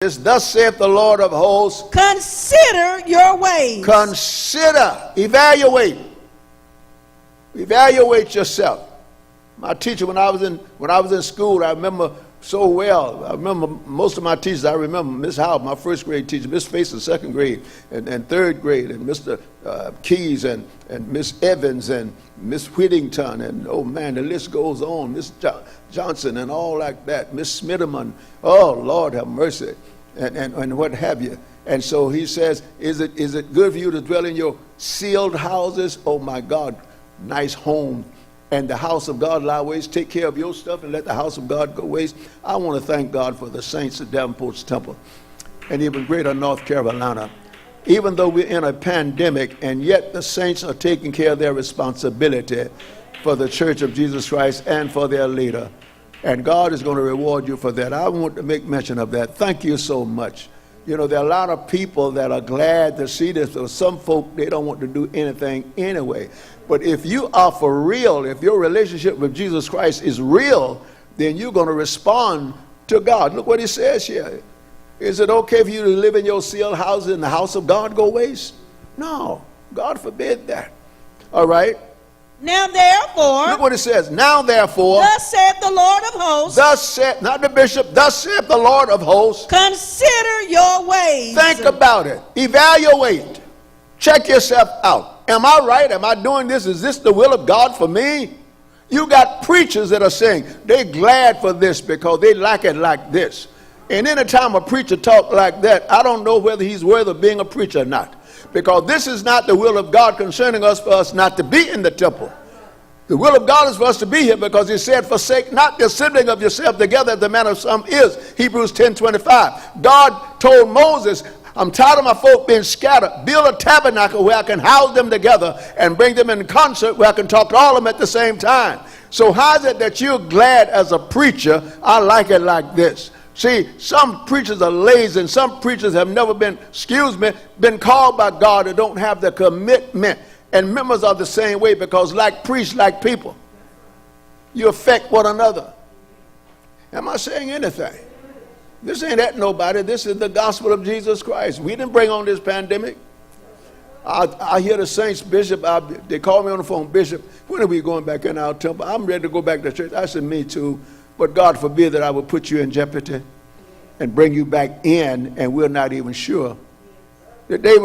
this, thus saith the Lord of hosts. Consider your ways. Consider, evaluate yourself. My teacher, when I was in school, I remember so well. I remember most of my teachers. I remember Miss Howard, my first grade teacher, Miss Faison, second grade, and third grade, and Mr. Keys, and Miss Evans, and Miss Whittington, and oh man, the list goes on. Miss Johnson, and all like that. Miss Smitterman. Oh Lord, have mercy, and what have you. And so he says, is it good for you to dwell in your sealed houses? Oh my God, nice home. And the house of God lie waste. Take care of your stuff and let the house of God go waste. I want to thank God for the saints at Davenport's Temple and even greater North Carolina. Even though we're in a pandemic, and yet the saints are taking care of their responsibility for the Church of Jesus Christ and for their leader. And God is going to reward you for that. I want to make mention of that. Thank you so much. You know, there are a lot of people that are glad to see this. Or some folk, they don't want to do anything anyway. But if you are for real, if your relationship with Jesus Christ is real, then you're going to respond to God. Look what he says here. Is it okay for you to live in your sealed house and the house of God go waste? No, God forbid that. All right. Now therefore, look what it says. Now therefore, thus saith the Lord of hosts. Thus saith, not the bishop, thus saith the Lord of hosts. Consider your ways. Think about it. Evaluate. Check yourself out. Am I right? Am I doing this? Is this the will of God for me? You got preachers that are saying they're glad for this because they like it like this. And anytime a preacher talk like that, I don't know whether he's worthy of being a preacher or not. Because this is not the will of God concerning us for us not to be in the temple. The will of God is for us to be here because he said, forsake not the assembling of yourself together as the manner of some is. Hebrews 10:25. God told Moses, I'm tired of my folk being scattered. Build a tabernacle where I can house them together and bring them in concert where I can talk to all of them at the same time. So how is it that you're glad as a preacher, I like it like this? See, some preachers are lazy, and some preachers have never been called by God and don't have the commitment. And members are the same way because like priests, like people, you affect one another. Am I saying anything? This ain't at nobody. This is the gospel of Jesus Christ. We didn't bring on this pandemic. I hear the saints, Bishop, they call me on the phone, Bishop, when are we going back in our temple? I'm ready to go back to church. I said, me too. But God forbid that I would put you in jeopardy and bring you back in, and we're not even sure. The day would